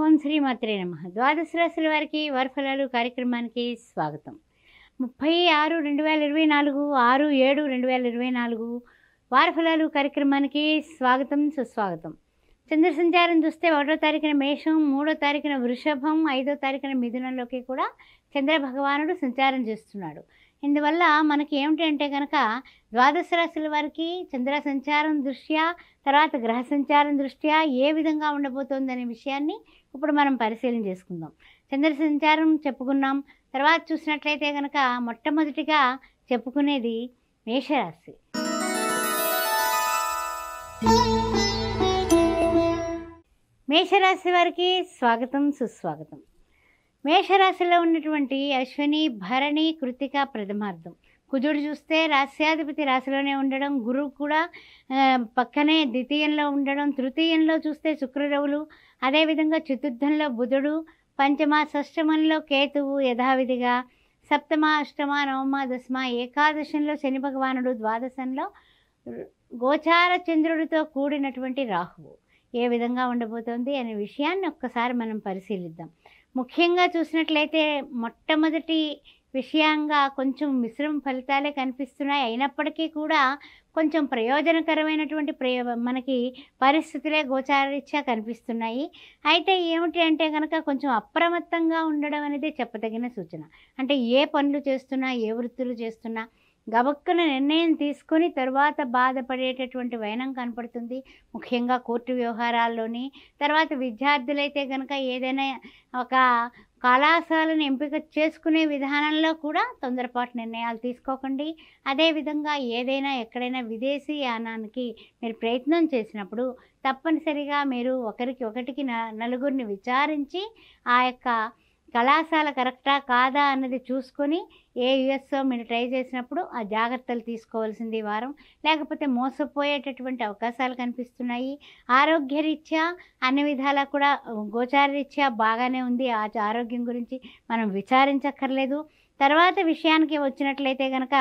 ఓం శ్రీ మాత్రే నమః. ద్వాదశ రాశుల వారికి వారఫలాలు కార్యక్రమానికి స్వాగతం. 36/2024 6/7/2024 వారఫలాలు కార్యక్రమానికి స్వాగతం సుస్వాగతం. చంద్ర సంచారం చూస్తే 1వ తారీఖున మేషం, 3వ తారీఖున వృషభం, 5వ తారీఖున మిథునంలోకి కూడా చంద్ర భగవానుడు సంచారం చేస్తున్నాడు. ఇందువల్ల మనకి ఏమిటంటే కనుక ద్వాదశ రాశుల వారికి చంద్ర సంచారం దృష్ట్యా, తర్వాత గ్రహ సంచారం దృష్ట్యా ఏ విధంగా ఉండబోతోందనే విషయాన్ని ఇప్పుడు మనం పరిశీలన చేసుకుందాం. చంద్ర సంచారం చెప్పుకున్నాం. తర్వాత చూసినట్లయితే కనుక మొట్టమొదటిగా చెప్పుకునేది మేషరాశి. మేషరాశి వారికి స్వాగతం సుస్వాగతం. మేషరాశిలో ఉన్నటువంటి అశ్విని, భరణి, కృతిక ప్రథమార్థం. కుజుడు చూస్తే రాశ్యాధిపతి రాశిలోనే ఉండడం, గురువు కూడా పక్కనే ద్వితీయంలో ఉండడం, తృతీయంలో చూస్తే శుక్రరవులు, అదేవిధంగా చతుర్థంలో బుధుడు, పంచమ షష్టమంలో కేతువు యథావిధిగా, సప్తమ అష్టమ నవమ దశమ ఏకాదశంలో శని భగవానుడు, ద్వాదశంలో గోచార చంద్రుడితో కూడినటువంటి రాహువు ఏ విధంగా ఉండబోతోంది అనే విషయాన్ని ఒక్కసారి మనం పరిశీలిద్దాం. ముఖ్యంగా చూసినట్లయితే మొట్టమొదటి విషయంగా కొంచెం మిశ్రమ ఫలితాలే కనిపిస్తున్నాయి. అయినప్పటికీ కూడా కొంచెం ప్రయోజనకరమైనటువంటి మనకి పరిస్థితులే గోచారరీత్యా కనిపిస్తున్నాయి. అయితే ఏమిటి అంటే కనుక కొంచెం అప్రమత్తంగా ఉండడం అనేది చెప్పదగిన సూచన. అంటే ఏ పనులు చేస్తున్నా, ఏ వృత్తులు చేస్తున్నా గబక్కున నిర్ణయం తీసుకొని తర్వాత బాధపడేటటువంటి వైనం కనపడుతుంది. ముఖ్యంగా కోర్టు వ్యవహారాల్లోని. తర్వాత విద్యార్థులైతే కనుక ఏదైనా ఒక కళాశాలను ఎంపిక చేసుకునే విధానంలో కూడా తొందరపాటు నిర్ణయాలు తీసుకోకండి. అదేవిధంగా ఏదైనా ఎక్కడైనా విదేశీ యానానికి మీరు ప్రయత్నం చేసినప్పుడు తప్పనిసరిగా మీరు ఒకటికి నలుగురిని విచారించి ఆ యొక్క కళాశాల కరెక్టా కాదా అన్నది చూసుకొని ఏ యుఎస్ఓ మీరు ట్రై చేసినప్పుడు ఆ జాగ్రత్తలు తీసుకోవాల్సింది ఈ వారం. లేకపోతే మోసపోయేటటువంటి అవకాశాలు కనిపిస్తున్నాయి. ఆరోగ్యరీత్యా అన్ని విధాలా కూడా గోచారరీత్యా బాగానే ఉంది. ఆ ఆరోగ్యం గురించి మనం విచారించక్కర్లేదు. తర్వాత విషయానికి వచ్చినట్లయితే కనుక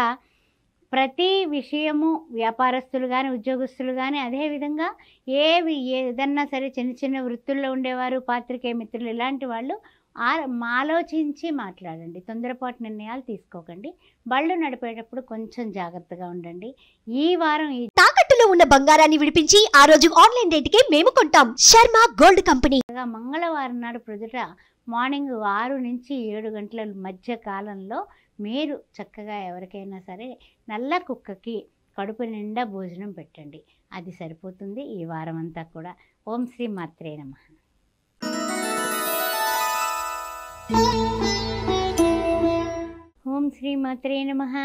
ప్రతి విషయము వ్యాపారస్తులు కానీ, ఉద్యోగస్తులు కానీ, అదేవిధంగా ఏదన్నా సరే చిన్న చిన్న వృత్తుల్లో ఉండేవారు, పాత్రికేయ మిత్రులు, ఇలాంటి వాళ్ళు ఆలోచించి మాట్లాడండి. తొందరపాటు నిర్ణయాలు తీసుకోకండి. బళ్ళు నడిపేటప్పుడు కొంచెం జాగ్రత్తగా ఉండండి. ఈ వారం తాకట్టులో ఉన్న బంగారాన్ని విడిపించి ఆ రోజు ఆన్లైన్ రేటుకే మేము కొంటాం. Sharma gold company. మంగళవారం నాడు ప్రొద్దుట మార్నింగ్ 6 నుంచి 7 గంటల మధ్య కాలంలో మీరు చక్కగా ఎవరికైనా సరే నల్ల కుక్కకి కడుపు నిండా భోజనం పెట్టండి. అది సరిపోతుంది ఈ వారం అంతా కూడా. ఓం శ్రీ మాత్రే నమః. ఓం శ్రీ మాత్రే నమః.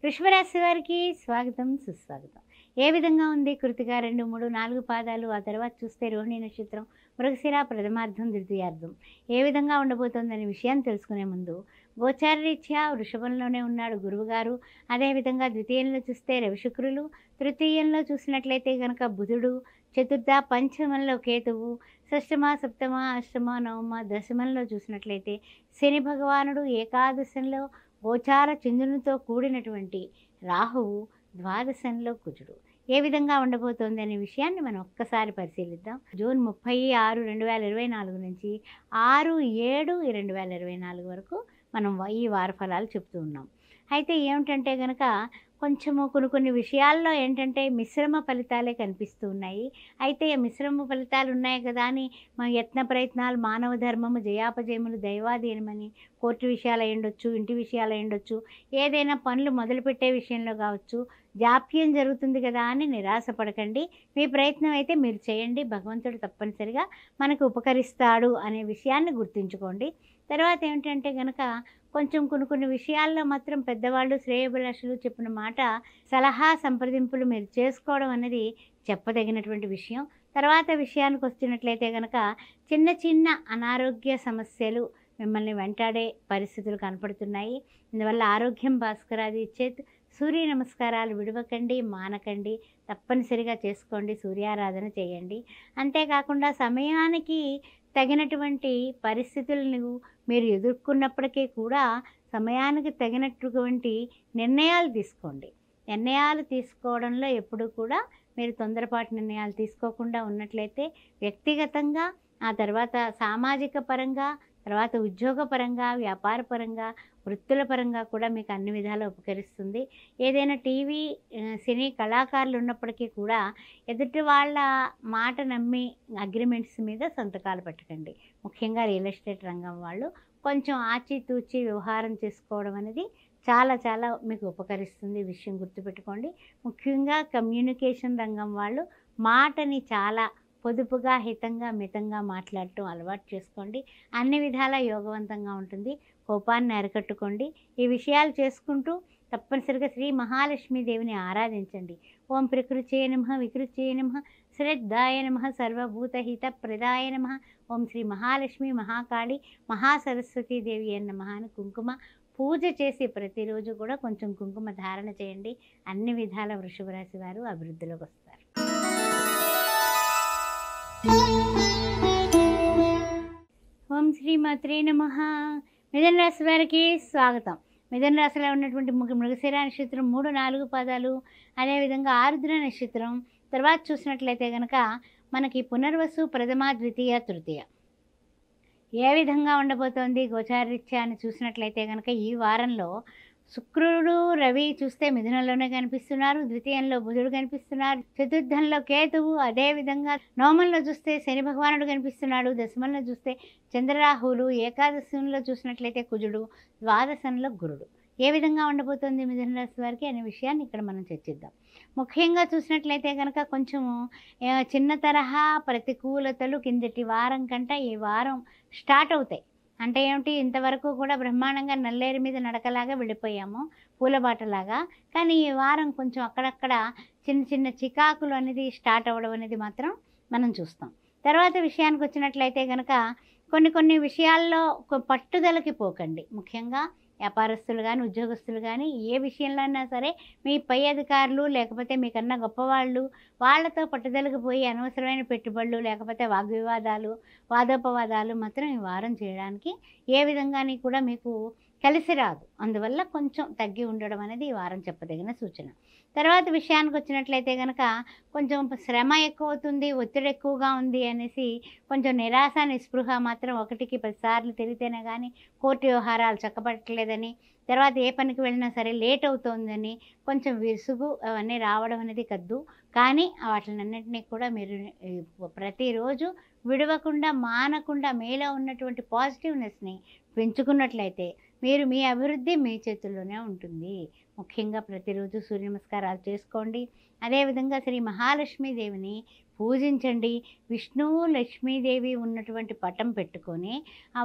వృషభరాశి వారికి స్వాగతం సుస్వాగతం. ఏ విధంగా ఉంది? కృతిక 2, 3, 4 పాదాలు, ఆ తర్వాత చూస్తే రోహిణి నక్షత్రం, మృగశిర ప్రథమార్థం, ద్వితీయార్థం ఏ విధంగా ఉండబోతోందనే విషయాన్ని తెలుసుకునే ముందు గోచారరీత్యా వృషభంలోనే ఉన్నాడు గురువుగారు. అదేవిధంగా ద్వితీయంలో చూస్తే రవి శుక్రులు, తృతీయంలో చూసినట్లయితే కనుక బుధుడు, చతుర్థ పంచమంలో కేతువు, షష్టమ సప్తమ అష్టమ నవమ దశమంలో చూసినట్లయితే శని భగవానుడు, ఏకాదశంలో గోచార చంద్రునితో కూడినటువంటి రాహువు, ద్వాదశంలో కుజుడు ఏ విధంగా ఉండబోతోంది అనే విషయాన్ని మనం ఒక్కసారి పరిశీలిద్దాం. జూన్ 36, 2024 నుంచి 6, 7, 2024 వరకు మనం ఈ వార ఫలాలు చెప్తూ ఉన్నాం. అయితే ఏమిటంటే కనుక కొంచెము కొన్ని విషయాల్లో ఏంటంటే మిశ్రమ ఫలితాలే కనిపిస్తూ ఉన్నాయి. అయితే మిశ్రమ ఫలితాలు ఉన్నాయి కదా అని మన యత్న ప్రయత్నాలు, మానవ ధర్మము, జయాపజయములు దైవాధీనమని కోర్టు విషయాలు అయ్యుండొచ్చు, ఇంటి విషయాలు అయ్యుండొచ్చు, ఏదైనా పనులు మొదలుపెట్టే విషయంలో కావచ్చు, జాప్యం జరుగుతుంది కదా అని నిరాశపడకండి. మీ ప్రయత్నం అయితే మీరు చేయండి. భగవంతుడు తప్పనిసరిగా మనకు ఉపకరిస్తాడు అనే విషయాన్ని గుర్తుంచుకోండి. తర్వాత ఏమిటంటే కనుక కొంచెం కొన్ని విషయాల్లో మాత్రం పెద్దవాళ్ళు, శ్రేయోభిలాషులు చెప్పిన మాట సలహా సంప్రదింపులు మీరు చేసుకోవడం అనేది చెప్పదగినటువంటి విషయం. తర్వాత విషయానికి వచ్చినట్లయితే కనుక చిన్న చిన్న అనారోగ్య సమస్యలు మిమ్మల్ని వెంటాడే పరిస్థితులు కనపడుతున్నాయి. ఇందువల్ల ఆరోగ్యం భాస్కరాది ఇచ్చేది. సూర్య నమస్కారాలు విడవకండి, మానకండి. తప్పనిసరిగా చేసుకోండి. సూర్యారాధన చేయండి. అంతేకాకుండా సమయానికి తగినటువంటి పరిస్థితులను మీరు ఎదుర్కొన్నప్పటికీ కూడా సమయానికి తగినటువంటి నిర్ణయాలు తీసుకోండి. నిర్ణయాలు తీసుకోవడంలో ఎప్పుడు కూడా మీరు తొందరపాటు నిర్ణయాలు తీసుకోకుండా ఉన్నట్లయితే వ్యక్తిగతంగా ఆ తర్వాత సామాజిక పరంగా, తర్వాత ఉద్యోగపరంగా, వ్యాపారపరంగా, వృత్తుల పరంగా కూడా మీకు అన్ని విధాలా ఉపకరిస్తుంది. ఏదైనా టీవీ, సినీ కళాకారులు ఉన్నప్పటికీ కూడా ఎదుటి వాళ్ళ మాట నమ్మి అగ్రిమెంట్స్ మీద సంతకాలు పెట్టకండి. ముఖ్యంగా రియల్ ఎస్టేట్ రంగం వాళ్ళు కొంచెం ఆచితూచి వ్యవహారం చేసుకోవడం అనేది చాలా చాలా మీకు ఉపకరిస్తుంది. ఈ విషయం గుర్తుపెట్టుకోండి. ముఖ్యంగా కమ్యూనికేషన్ రంగం వాళ్ళు మాటని చాలా పొదుపుగా, హితంగా, మితంగా మాట్లాడటం అలవాటు చేసుకోండి. అన్ని విధాలా యోగవంతంగా ఉంటుంది. కోపాన్ని అరికట్టుకోండి. ఈ విషయాలు చేసుకుంటూ తప్పనిసరిగా శ్రీ మహాలక్ష్మీదేవిని ఆరాధించండి. ఓం ప్రకృత్యై నమః, వికృత్యై నమః, శ్రద్ధాయ నమః, సర్వభూతహిత ప్రదాయ నమః, ఓం శ్రీ మహాలక్ష్మి, మహాకాళి, మహాసరస్వతీదేవి అని నమః అని కుంకుమ పూజ చేసి ప్రతిరోజు కూడా కొంచెం కుంకుమ ధారణ చేయండి. అన్ని విధాల వృషభ రాశి వారు అభివృద్ధిలోకి వస్తారు. ఓం శ్రీ మాత్రే నమః. మిథున రాశి వారికి స్వాగతం. మిథున రాశిలో ఉన్నటువంటి మృగశిర నక్షత్రం 3, 4 పాదాలు, అదేవిధంగా ఆరుద్ర నక్షత్రం. తర్వాత చూసినట్లయితే కనుక మనకి పునర్వసు, ప్రథమ, ద్వితీయ, తృతీయ ఏ విధంగా ఉండబోతోంది గోచారరీత్యా అని చూసినట్లయితే కనుక ఈ వారంలో శుక్రుడు, రవి చూస్తే మిథునంలోనే కనిపిస్తున్నారు. ద్వితీయంలో బుధుడు కనిపిస్తున్నారు. చతుర్థంలో కేతువు, అదేవిధంగా నవమంలో చూస్తే శని భగవానుడు కనిపిస్తున్నాడు. దశమంలో చూస్తే చంద్రరాహువులు, ఏకాదశంలో చూసినట్లయితే కుజుడు, ద్వాదశంలో గురుడు. ఏ విధంగా ఉండబోతోంది మిథున రాశి వారికి అనే విషయాన్ని ఇక్కడ మనం చర్చిద్దాం. ముఖ్యంగా చూసినట్లయితే కనుక కొంచెము చిన్న తరహా ప్రతికూలతలు కిందటి వారం కంటే ఈ వారం స్టార్ట్ అవుతాయి. అంటే ఏమిటి, ఇంతవరకు కూడా బ్రహ్మాండంగా నల్లేరు మీద నడకలాగా వెళ్ళిపోయాము, పూలబాటలాగా. కానీ ఈ వారం కొంచెం అక్కడక్కడ చిన్న చిన్న చికాకులు అనేది స్టార్ట్ అవ్వడం అనేది మాత్రం మనం చూస్తాం. తర్వాత విషయానికి వచ్చినట్లయితే కనుక కొన్ని విషయాల్లో పట్టుదలకి పోకండి. ముఖ్యంగా వ్యాపారస్తులు కానీ, ఉద్యోగస్తులు కానీ ఏ విషయంలో అయినా సరే మీ పై అధికారులు లేకపోతే మీకన్నా గొప్పవాళ్ళు వాళ్ళతో పట్టుదలకు పోయి అనవసరమైన పెట్టుబడులు లేకపోతే వాగ్వివాదాలు, వాదోపవాదాలు మాత్రం ఈ వారం చేయడానికి ఏ విధంగాని కూడా మీకు కలిసి రాదు. అందువల్ల కొంచెం తగ్గి ఉండడం అనేది ఈ వారం చెప్పదగిన సూచన. తర్వాత విషయానికి వచ్చినట్లయితే కనుక కొంచెం శ్రమ ఎక్కువ అవుతుంది, ఒత్తిడి ఎక్కువగా ఉంది అనేసి కొంచెం నిరాశ, నిస్పృహ మాత్రం 1కి 10 సార్లు తిరిగితేనే కానీ కోర్టు వ్యవహారాలు చక్కబట్టలేదని, తర్వాత ఏ పనికి వెళ్ళినా సరే లేట్ అవుతోందని కొంచెం విసుగు అవన్నీ రావడం అనేది కద్దు. కానీ వాటినన్నింటినీ కూడా మీరు ప్రతిరోజు విడవకుండా, మానకుండా మీలో ఉన్నటువంటి పాజిటివ్నెస్ని పెంచుకున్నట్లయితే మీరు మీ అభివృద్ధి మీ చేతుల్లోనే ఉంటుంది. ముఖ్యంగా ప్రతిరోజు సూర్య నమస్కారాలు చేసుకోండి. అదేవిధంగా శ్రీ మహాలక్ష్మీదేవిని పూజించండి. విష్ణువు, లక్ష్మీదేవి ఉన్నటువంటి పటం పెట్టుకొని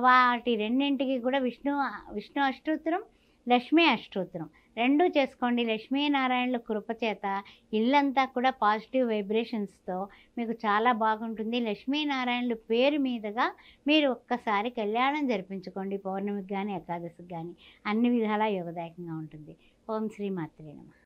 వాటి రెండింటికి కూడా విష్ణు అష్టోత్తరం, లక్ష్మీ అష్టోత్తరం 2 చేసుకోండి. లక్ష్మీనారాయణుల కృపచేత ఇల్లంతా కూడా పాజిటివ్ వైబ్రేషన్స్తో మీకు చాలా బాగుంటుంది. లక్ష్మీనారాయణుల పేరు మీదుగా మీరు ఒక్కసారి కళ్యాణం జరిపించుకోండి. పౌర్ణమికి కానీ, ఏకాదశికి కానీ అన్ని విధాలా యోగదాయకంగా ఉంటుంది. ఓం శ్రీ మాత్రే నమః.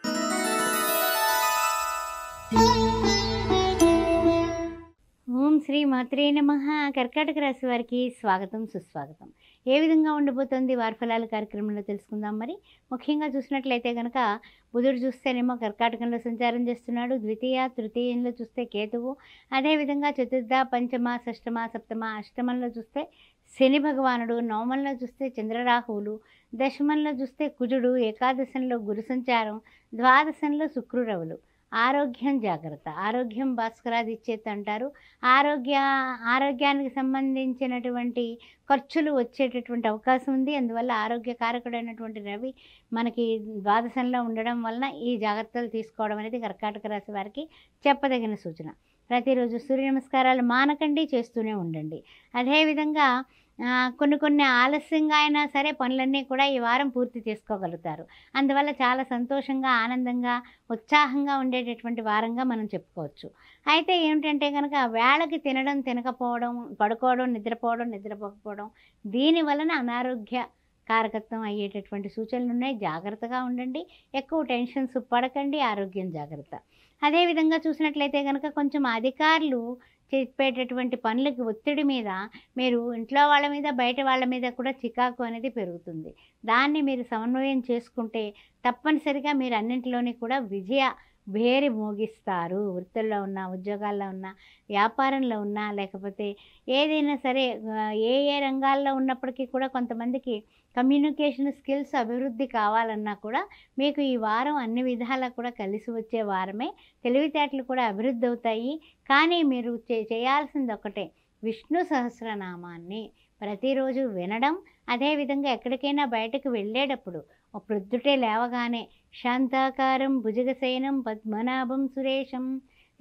ఓం శ్రీ మాత్రే నమః. కర్కాటక రాశి వారికి స్వాగతం, సుస్వాగతం. ఏ విధంగా ఉండబోతోంది వారి ఫలాల కార్యక్రమంలో తెలుసుకుందాం. మరి ముఖ్యంగా చూసినట్లయితే కనుక బుధుడు చూస్తేనేమో కర్కాటకంలో సంచారం చేస్తున్నాడు. ద్వితీయ, తృతీయంలో చూస్తే కేతువు, అదేవిధంగా చతుర్థ, పంచమ, షష్టమ, సప్తమ, అష్టమంలో చూస్తే శని భగవానుడు, నవమంలో చూస్తే చంద్రరాహువులు, దశమంలో చూస్తే కుజుడు, ఏకాదశంలో గురు సంచారం, ద్వాదశంలో శుక్రురవులు. ఆరోగ్యం జాగ్రత్త. ఆరోగ్యం భాస్కరాది ఇచ్చేది అంటారు. ఆరోగ్యానికి సంబంధించినటువంటి ఖర్చులు వచ్చేటటువంటి అవకాశం ఉంది. అందువల్ల ఆరోగ్యకారకుడైనటువంటి రవి మనకి ద్వాదశంలో ఉండడం వలన ఈ జాగ్రత్తలు తీసుకోవడం అనేది కర్కాటక రాశి వారికి చెప్పదగిన సూచన. ప్రతిరోజు సూర్య నమస్కారాలు మానకండి, చేస్తూనే ఉండండి. అదేవిధంగా కొన్ని ఆలస్యంగా అయినా సరే పనులన్నీ కూడా ఈ వారం పూర్తి చేసుకోగలుగుతారు. అందువల్ల చాలా సంతోషంగా, ఆనందంగా, ఉత్సాహంగా ఉండేటటువంటి వారంగా మనం చెప్పుకోవచ్చు. అయితే ఏమిటంటే కనుక వేళకి తినడం, తినకపోవడం, పడుకోవడం, నిద్రపోకపోవడం దీని వలన అనారోగ్య కారకత్వం అయ్యేటటువంటి సూచనలు ఉన్నాయి. జాగ్రత్తగా ఉండండి. ఎక్కువ టెన్షన్స్ పడకండి. ఆరోగ్యం జాగ్రత్త. అదేవిధంగా చూసినట్లయితే కనుక కొంచెం అధికారులు చెప్పేటటువంటి పనులకి ఒత్తిడి మీద మీరు ఇంట్లో వాళ్ళ మీద, బయట వాళ్ళ మీద కూడా చికాకు అనేది పెరుగుతుంది. దాన్ని మీరు సమన్వయం చేసుకుంటే తప్పనిసరిగా మీరు అన్నింటిలోని కూడా విజయ భేరి మోగిస్తారు. వృత్తుల్లో ఉన్న, ఉద్యోగాల్లో ఉన్న, వ్యాపారంలో ఉన్న, లేకపోతే ఏదైనా సరే ఏ ఏ రంగాల్లో ఉన్నప్పటికీ కూడా కొంతమందికి కమ్యూనికేషన్ స్కిల్స్ అభివృద్ధి కావాలన్నా కూడా మీకు ఈ వారం అన్ని విధాలా కూడా కలిసి వచ్చే వారమే. తెలివితేటలు కూడా అభివృద్ధి అవుతాయి. కానీ మీరు చేయాల్సింది ఒకటే, విష్ణు సహస్రనామాన్ని ప్రతిరోజు వినడం. అదేవిధంగా ఎక్కడికైనా బయటకు వెళ్ళేటప్పుడు ప్రొద్దుటే లేవగానే శాంతాకారం భుజగశయనం పద్మనాభం సురేశం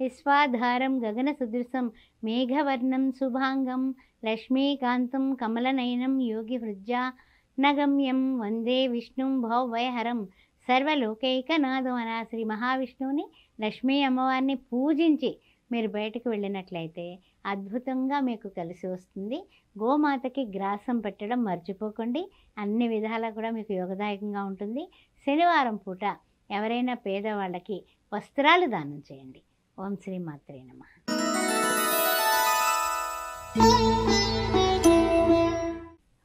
విశ్వాధారం గగన సదృశం మేఘవర్ణం శుభాంగం లక్ష్మీకాంతం కమలనయనం యోగి హృద్యానగమ్యం వందే విష్ణుం భౌవయహరం సర్వలోకైకనాథం అన శ్రీ మహావిష్ణువుని, లక్ష్మీ అమ్మవారిని పూజించి మీరు బయటకు వెళ్ళినట్లయితే అద్భుతంగా మీకు కలిసి వస్తుంది. గోమాతకి గ్రాసం పెట్టడం మర్చిపోకండి. అన్ని విధాలా కూడా మీకు యోగదాయకంగా ఉంటుంది. శనివారం పూట ఎవరైనా పేదవాళ్ళకి వస్త్రాలు దానం చేయండి. ఓం శ్రీ మాత్రే నమః.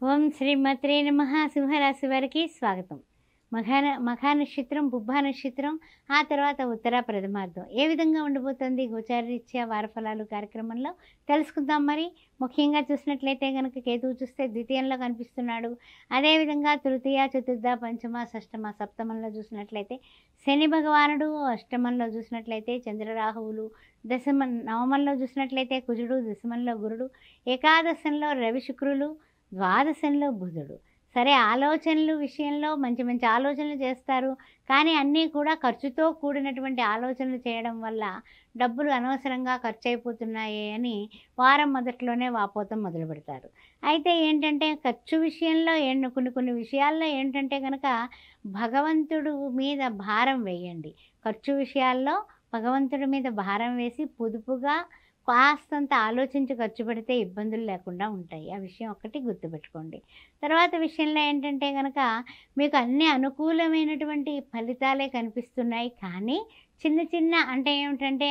ఓం శ్రీ మాత్రే నమః. సింహరాశి వారికి స్వాగతం. మఖా నక్షత్రం, పుబ్బా నక్షత్రం, ఆ తర్వాత ఉత్తర ప్రథమార్థం ఏ విధంగా ఉండబోతుంది గోచారరీత్యా వారఫలాలు కార్యక్రమంలో తెలుసుకుందాం. మరి ముఖ్యంగా చూసినట్లయితే కనుక కేతువు చూస్తే ద్వితీయంలో కనిపిస్తున్నాడు. అదేవిధంగా తృతీయ, చతుర్థ, పంచమ, షష్టమ, సప్తమంలో చూసినట్లయితే శని భగవానుడు, అష్టమంలో చూసినట్లయితే చంద్రరాహువులు, నవమంలో చూసినట్లయితే కుజుడు, దశమంలో గురుడు, ఏకాదశంలో రవి శుక్రులు, ద్వాదశంలో బుధుడు. సరే, ఆలోచనలు విషయంలో మంచి మంచి ఆలోచనలు చేస్తారు. కానీ అన్నీ కూడా ఖర్చుతో కూడినటువంటి ఆలోచనలు చేయడం వల్ల డబ్బులు అనవసరంగా ఖర్చు అయిపోతున్నాయి అని వారం మొదట్లోనే వాపోతం మొదలు పెడతారు. అయితే ఏంటంటే ఖర్చు విషయంలో కొన్ని విషయాల్లో ఏంటంటే కనుక భగవంతుడు మీద భారం వేయండి. ఖర్చు విషయాల్లో భగవంతుడి మీద భారం వేసి పొదుపుగా కాస్తంత ఆలోచించి ఖర్చు పెడితే ఇబ్బందులు లేకుండా ఉంటాయి. ఆ విషయం ఒక్కటి గుర్తుపెట్టుకోండి. తర్వాత విషయంలో ఏంటంటే కనుక మీకు అన్ని అనుకూలమైనటువంటి ఫలితాలే కనిపిస్తున్నాయి. కానీ చిన్న అంటే ఏమిటంటే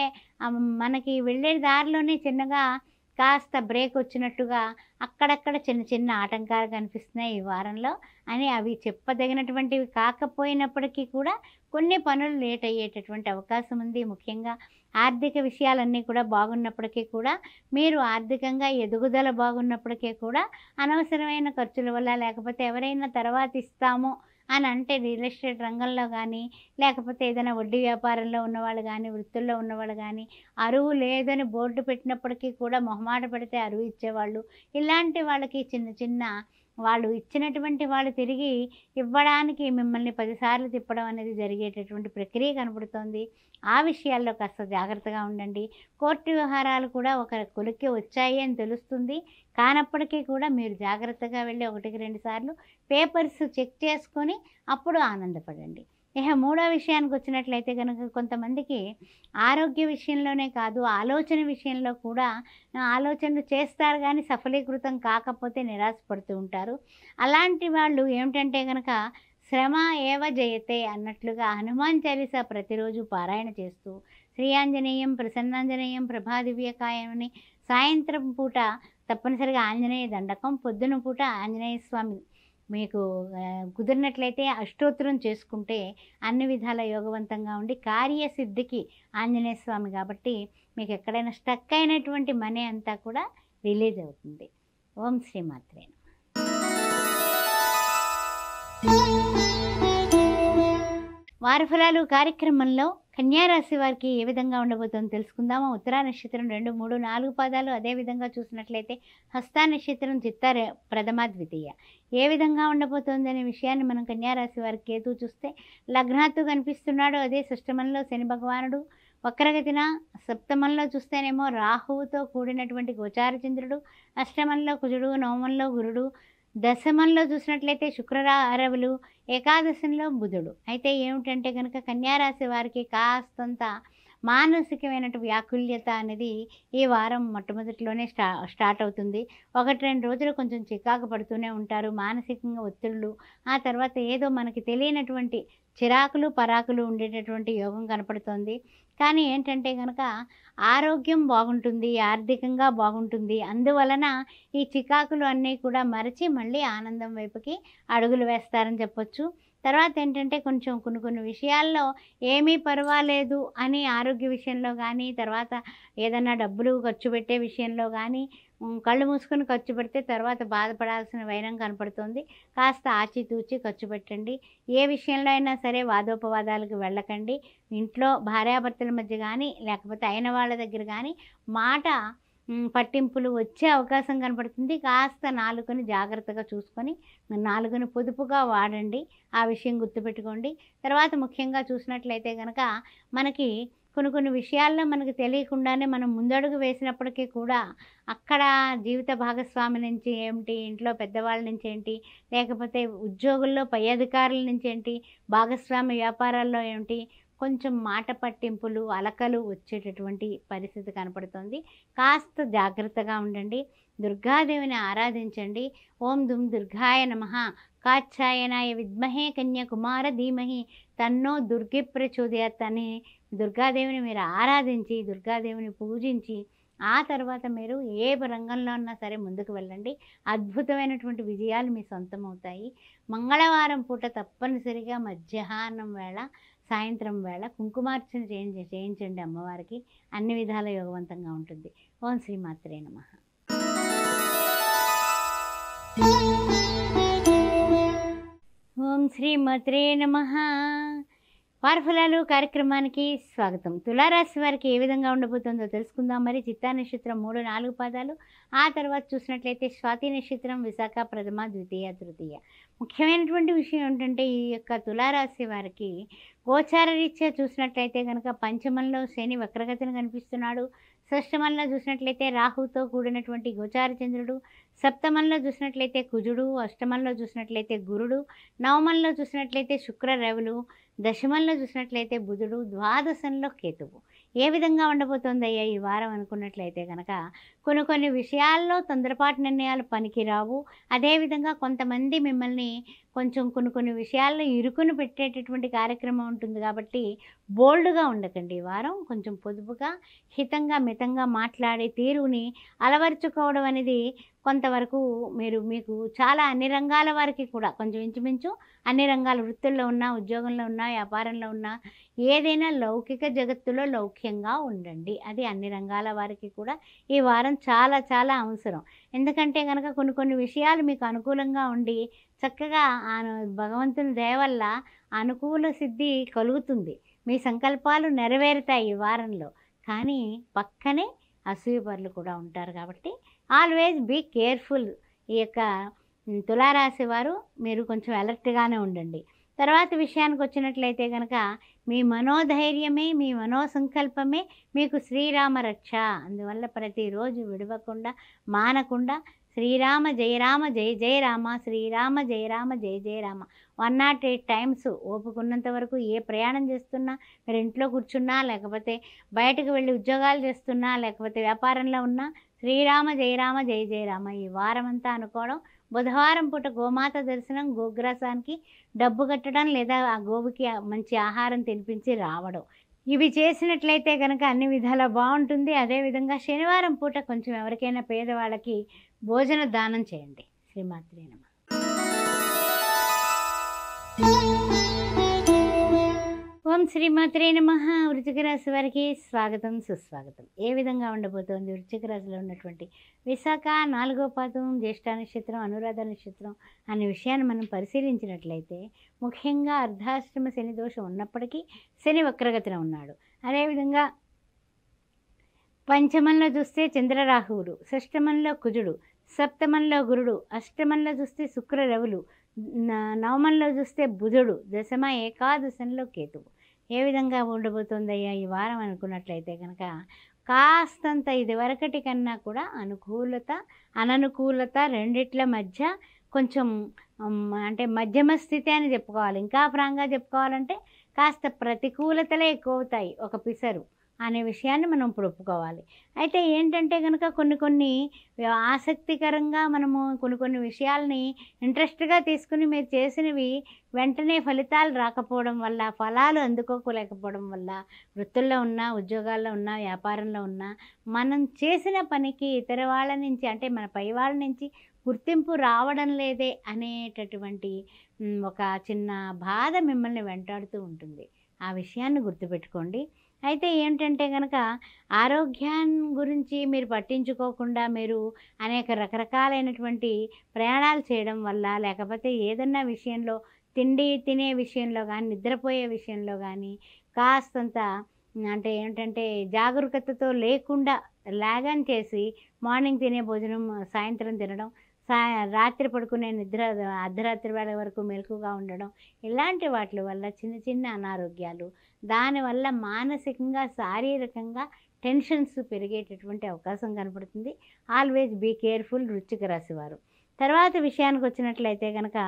మనకి వెళ్ళే దారిలోనే చిన్నగా కాస్త బ్రేక్ వచ్చినట్టుగా అక్కడక్కడ చిన్న ఆటంకాలు కనిపిస్తున్నాయి ఈ వారంలో అని. అవి చెప్పదగినటువంటివి కాకపోయినప్పటికీ కూడా కొన్ని పనులు లేట్ అయ్యేటటువంటి అవకాశం ఉంది. ముఖ్యంగా ఆర్థిక విషయాలన్నీ కూడా బాగున్నప్పటికీ కూడా, మీరు ఆర్థికంగా ఎదుగుదల బాగున్నప్పటికీ కూడా అనవసరమైన ఖర్చుల వల్ల, లేకపోతే ఎవరైనా తర్వాత ఇస్తాము అని అంటే రియల్ ఎస్టేట్ రంగంలో కానీ, లేకపోతే ఏదైనా వడ్డీ వ్యాపారంలో ఉన్నవాళ్ళు కానీ, వృత్తుల్లో ఉన్నవాళ్ళు కానీ, అరువు లేదని బోర్డు పెట్టినప్పటికీ కూడా మొహమాట పెడితే అరువు ఇచ్చేవాళ్ళు, ఇలాంటి వాళ్ళకి చిన్న వాళ్ళు ఇచ్చినటువంటి వాళ్ళు తిరిగి ఇవ్వడానికి మిమ్మల్ని 10 సార్లు తిప్పడం అనేది జరిగేటటువంటి ప్రక్రియ కనబడుతోంది. ఆ విషయాల్లో కాస్త జాగ్రత్తగా ఉండండి. కోర్టు వ్యవహారాలు కూడా ఒక కొలిక్కి వచ్చాయి అని తెలుస్తుంది. కానప్పటికీ కూడా మీరు జాగ్రత్తగా వెళ్ళి 1-2 సార్లు పేపర్స్ చెక్ చేసుకొని అప్పుడు ఆనందపడండి. ఇక మూడో విషయానికి వచ్చినట్లయితే కనుక కొంతమందికి ఆరోగ్య విషయంలోనే కాదు, ఆలోచన విషయంలో కూడా ఆలోచనలు చేస్తారు కానీ సఫలీకృతం కాకపోతే నిరాశపడుతూ ఉంటారు. అలాంటి వాళ్ళు ఏమిటంటే కనుక శ్రమ ఏవ జయతే అన్నట్లుగా హనుమాన్ చాలీసా ప్రతిరోజు పారాయణ చేస్తూ శ్రీ ఆంజనేయం ప్రసన్నాంజనేయం ప్రభాదివ్యకాయమని సాయంత్రం పూట తప్పనిసరిగా ఆంజనేయ దండకం, పొద్దున పూట ఆంజనేయ స్వామి మీకు కుదిరినట్లయితే అష్టోత్తరం చేసుకుంటే అన్ని విధాల యోగవంతంగా ఉండి కార్యసిద్ధికి ఆంజనేయ స్వామి కాబట్టి మీకు ఎక్కడైనా స్టక్ అయినటువంటి మనీ అంతా కూడా రిలీజ్ అవుతుంది. ఓం శ్రీ మాత్రే. వారఫలాలు కార్యక్రమంలో కన్యారాశి వారికి ఏ విధంగా ఉండబోతుందో తెలుసుకుందాము. ఉత్తరా నక్షత్రం 2, 3, 4 పాదాలు, అదేవిధంగా చూసినట్లయితే హస్తా నక్షత్రం చిత్త ప్రథమ ద్వితీయ ఏ విధంగా ఉండబోతుంది అనే విషయాన్ని మనం కన్యారాశి వారికి కేతు చూస్తే లగ్నాత్తు కనిపిస్తున్నాడు. అదే షష్టమంలో శని భగవానుడు వక్రగతిన, సప్తమంలో చూస్తేనేమో రాహువుతో కూడినటువంటి గోచార చంద్రుడు, అష్టమంలో కుజుడు, నవమంలో గురుడు, దశమంలో చూసినట్లయితే శుక్రరారవులు, ఏకాదశంలో బుధుడు. అయితే ఏమిటంటే కనుక కన్యారాశి వారికి కాస్తంత మానసికమైన వ్యాకుల్యత అనేది ఈ వారం మొట్టమొదటిలోనే స్టార్ట్ అవుతుంది. 1-2 రోజులు కొంచెం చికాకు పడుతూనే ఉంటారు. మానసికంగా ఒత్తిళ్ళు, ఆ తర్వాత ఏదో మనకి తెలియనటువంటి చిరాకులు పరాకులు ఉండేటటువంటి యోగం కనపడుతోంది. కానీ ఏంటంటే కనుక ఆరోగ్యం బాగుంటుంది, ఆర్థికంగా బాగుంటుంది. అందువలన ఈ చికాకులు అన్నీ కూడా మరచి మళ్ళీ ఆనందం వైపుకి అడుగులు వేస్తారని చెప్పొచ్చు. తర్వాత ఏంటంటే కొంచెం కొన్ని విషయాల్లో ఏమీ పర్వాలేదు అని ఆరోగ్య విషయంలో కానీ, తర్వాత ఏదన్నా డబ్బులు ఖర్చు పెట్టే విషయంలో కానీ కళ్ళు మూసుకొని ఖర్చు పెడితే తర్వాత బాధపడాల్సిన వైనం కనపడుతుంది. కాస్త ఆచితూచి ఖర్చు పెట్టండి. ఏ విషయంలో అయినా సరే వాదోపవాదాలకు వెళ్ళకండి. ఇంట్లో భార్యాభర్తల మధ్య కానీ, లేకపోతే అయిన వాళ్ళ దగ్గర కానీ మాట పట్టింపులు వచ్చే అవకాశం కనపడుతుంది. కాస్త నాలుకని జాగ్రత్తగా చూసుకొని నాలుకని పొదుపుగా వాడండి. ఆ విషయం గుర్తుపెట్టుకోండి. తర్వాత ముఖ్యంగా చూసినట్లయితే కనుక మనకి కొన్ని విషయాల్లో మనకు తెలియకుండానే మనం ముందడుగు వేసినప్పటికీ కూడా అక్కడ జీవిత భాగస్వామి నుంచి ఏమిటి, ఇంట్లో పెద్దవాళ్ళ నుంచి ఏంటి, లేకపోతే ఉద్యోగుల్లో పై అధికారుల నుంచి ఏంటి, భాగస్వామి వ్యాపారాల్లో ఏమిటి, కొంచెం మాట పట్టింపులు అలకలు వచ్చేటటువంటి పరిస్థితి కనపడుతుంది. కాస్త జాగ్రత్తగా ఉండండి. దుర్గాదేవిని ఆరాధించండి. ఓం దుమ్ దుర్గాయ నమః, కాచ్ఛాయనాయ విద్మహే కన్యాకుమార ధీమహి తన్నో దుర్గి ప్రచోదయాత్ అని దుర్గాదేవిని మీరు ఆరాధించి, దుర్గాదేవిని పూజించి ఆ తర్వాత మీరు ఏ రంగంలో ఉన్నా సరే ముందుకు వెళ్ళండి. అద్భుతమైనటువంటి విజయాలు మీ సొంతం అవుతాయి. మంగళవారం పూట తప్పనిసరిగా మధ్యాహ్నం వేళ, సాయంత్రం వేళ కుంకుమార్చన చేయించండి అమ్మవారికి. అన్ని విధాల యోగవంతంగా ఉంటుంది. ఓం శ్రీమాత్రే నమః. ఓం శ్రీమాత్రే నమః. వారఫలాలు కార్యక్రమానికి స్వాగతం. తులారాశి వారికి ఏ విధంగా ఉండబోతుందో తెలుసుకుందాం. మరి చిత్తా నక్షత్రం 3, 4 పాదాలు, ఆ తర్వాత చూసినట్లయితే స్వాతి నక్షత్రం, విశాఖ ప్రథమ, ద్వితీయ, తృతీయ. ముఖ్యమైనటువంటి విషయం ఏంటంటే ఈ యొక్క తులారాశి వారికి గోచార రీత్యా చూసినట్లయితే కనుక పంచమంలో శని వక్రగతిని కనిపిస్తున్నాడు. షష్టమంలో చూసినట్లయితే రాహుతో కూడినటువంటి గోచార చంద్రుడు, సప్తమంలో చూసినట్లయితే కుజుడు, అష్టమంలో చూసినట్లయితే గురుడు, నవమంలో చూసినట్లయితే శుక్ర రవులు, దశమంలో చూసినట్లయితే బుధుడు, ద్వాదశంలో కేతువు. ఏ విధంగా ఉండబోతోందయ్యా ఈ వారం అనుకున్నట్లయితే కనుక కొన్ని విషయాల్లో తొందరపాటు నిర్ణయాలు పనికిరావు. అదేవిధంగా కొంతమంది మిమ్మల్ని కొంచెం కొన్ని విషయాల్లో ఇరుకును పెట్టేటటువంటి కార్యక్రమం ఉంటుంది కాబట్టి బోల్డ్గా ఉండకండి. ఈ వారం కొంచెం పొదుపుగా, హితంగా, మితంగా మాట్లాడే తీరుని అలవర్చుకోవడం అనేది కొంతవరకు మీకు చాలా అన్ని రంగాల వారికి కూడా కొంచెం ఇంచుమించు అన్ని రంగాల వృత్తుల్లో ఉన్నా, ఉద్యోగంలో ఉన్నా, వ్యాపారంలో ఉన్నా, ఏదైనా లౌకిక జగత్తులో లౌక్యంగా ఉండండి. అది అన్ని రంగాల వారికి కూడా ఈ వారం చాలా చాలా అవసరం. ఎందుకంటే కనుక కొన్ని విషయాలు మీకు అనుకూలంగా ఉండి చక్కగా భగవంతుని దయ వల్ల అనుకూల సిద్ధి కలుగుతుంది. మీ సంకల్పాలు నెరవేరుతాయి ఈ వారంలో. కానీ పక్కనే అసూయపరులు కూడా ఉంటారు కాబట్టి ఆల్వేజ్ బీ కేర్ఫుల్. ఈ యొక్క తులారాశి వారు మీరు కొంచెం అలర్ట్గానే ఉండండి. తర్వాత విషయానికి వచ్చినట్లయితే కనుక మీ మనోధైర్యమే, మీ మనోసంకల్పమే మీకు శ్రీరామ రక్ష. అందువల్ల ప్రతిరోజు విడవకుండా, మానకుండా శ్రీరామ జయ రామ జయ జయ రామ, శ్రీరామ జయ రామ జయ జయ రామ 108 టైమ్స్ ఓపుకున్నంత వరకు ఏ ప్రయాణం చేస్తున్నా, మీరు ఇంట్లో కూర్చున్నా, లేకపోతే బయటకు వెళ్ళి ఉద్యోగాలు చేస్తున్నా, లేకపోతే వ్యాపారంలో ఉన్నా శ్రీరామ జయ రామ జయ జయ రామ ఈ వారం అంతా అనుకోవడం. బుధవారం పూట గోమాత దర్శనం, గోగ్రాసానికి డబ్బు కట్టడం, లేదా ఆ గోవుకి మంచి ఆహారం తినిపించి రావడం, ఇవి చేసినట్లయితే కనుక అన్ని విధాలా బాగుంటుంది. అదేవిధంగా శనివారం పూట కొంచెం ఎవరికైనా పేదవాళ్ళకి భోజన దానం చేయండి. శ్రీమాత్రే నమః. ఓం శ్రీమాత్రే నమః. వృశ్చిక రాశి వారికి స్వాగతం, సుస్వాగతం. ఏ విధంగా ఉండబోతోంది వృశ్చిక రాశిలో ఉన్నటువంటి విశాఖ 4వ పాదం, జ్యేష్ఠ నక్షత్రం, అనురాధ నక్షత్రం అనే విషయాన్ని మనం పరిశీలించినట్లయితే ముఖ్యంగా అర్ధాష్టమ శని దోషం ఉన్నప్పటికీ శని వక్రగతిన ఉన్నాడు. అదేవిధంగా పంచమంలో చూస్తే చంద్రరాహువులు, షష్టమంలో కుజుడు, సప్తమంలో గురుడు, అష్టమంలో చూస్తే శుక్ర రవులు, నవమంలో చూస్తే బుధుడు, దశమ ఏకాదశంలో కేతువు. ఏ విధంగా ఉండబోతుందయ్యా ఈ వారం అనుకున్నట్లయితే కనుక కాస్తంత ఇదివరకటి కన్నా కూడా అనుకూలత, అననుకూలత రెండిట్ల మధ్య కొంచెం అంటే మధ్యమ స్థితి అని చెప్పుకోవాలి. ఇంకా ఫ్రాంక్గా చెప్పుకోవాలంటే కాస్త ప్రతికూలతలే ఎక్కువ అవుతాయి ఒక పిసరు. అనే విషయాన్ని మనం ఇప్పుడు ఒప్పుకోవాలి. అయితే ఏంటంటే కనుక కొన్ని ఆసక్తికరంగా మనము కొన్ని విషయాల్ని ఇంట్రెస్ట్‌గా తీసుకుని మీరు చేసినవి వెంటనే ఫలితాలు రాకపోవడం వల్ల, ఫలాలు అందుకోలేకపోవడం వల్ల, వృత్తుల్లో ఉన్నా, ఉద్యోగాల్లో ఉన్నా, వ్యాపారంలో ఉన్నా, మనం చేసిన పనికి ఇతర వాళ్ళ నుంచి అంటే మన పై వాళ్ళ నుంచి గుర్తింపు రావడం లేదే అనేటటువంటి ఒక చిన్న బాధ మిమ్మల్ని వెంటాడుతూ ఉంటుంది. ఆ విషయాన్ని గుర్తుపెట్టుకోండి. అయితే ఏంటంటే గనక ఆరోగ్యాన్ని గురించి మీరు పట్టించుకోకుండా మీరు అనేక రకరకాలైనటువంటి ప్రయాణాలు చేయడం వల్ల, లేకపోతే ఏదన్నా విషయంలో తిండి తినే విషయంలో గానీ, నిద్రపోయే విషయంలో గానీ కాస్తంత అంటే ఏంటంటే జాగరూకతతో లేకుండా లాగన్ చేసి మార్నింగ్ తినే భోజనం సాయంత్రం తినడం, రాత్రి పడుకునే నిద్ర అర్ధరాత్రి వేళ వరకు మెలకువగా ఉండడం, ఇలాంటి వాటి వల్ల చిన్న చిన్న అనారోగ్యాలు, దానివల్ల మానసికంగా శారీరకంగా టెన్షన్స్ పెరిగేటటువంటి అవకాశం కనపడుతుంది. ఆల్వేస్ బీ కేర్ఫుల్ వృశ్చిక రాశివారు. తర్వాత విషయానికి వచ్చినట్లయితే కనుక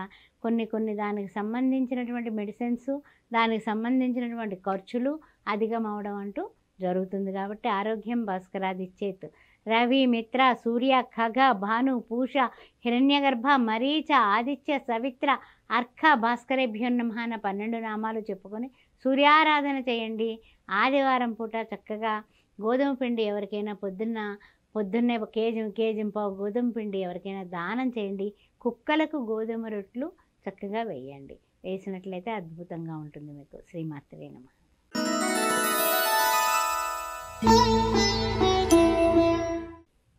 కొన్ని దానికి సంబంధించినటువంటి మెడిసిన్స్, దానికి సంబంధించినటువంటి ఖర్చులు అధికం అవడం అంటూ జరుగుతుంది. కాబట్టి ఆరోగ్యం భాస్కరాదిచ్చేత్. రవి మిత్ర సూర్య ఖగ భాను పూష హిరణ్యగర్భ మరీచ ఆదిత్య సవిత్ర అర్క భాస్కరేభ్యో నమః అన్న 12 నామాలు చెప్పుకొని సూర్యారాధన చేయండి. ఆదివారం పూట చక్కగా గోధుమ పిండి ఎవరికైనా పొద్దున్నే కేజీ పావు గోధుమ పిండి ఎవరికైనా దానం చేయండి. కుక్కలకు గోధుమ రొట్లు చక్కగా వేయండి. వేసినట్లయితే అద్భుతంగా ఉంటుంది మీకు. శ్రీమాత్రే నమః.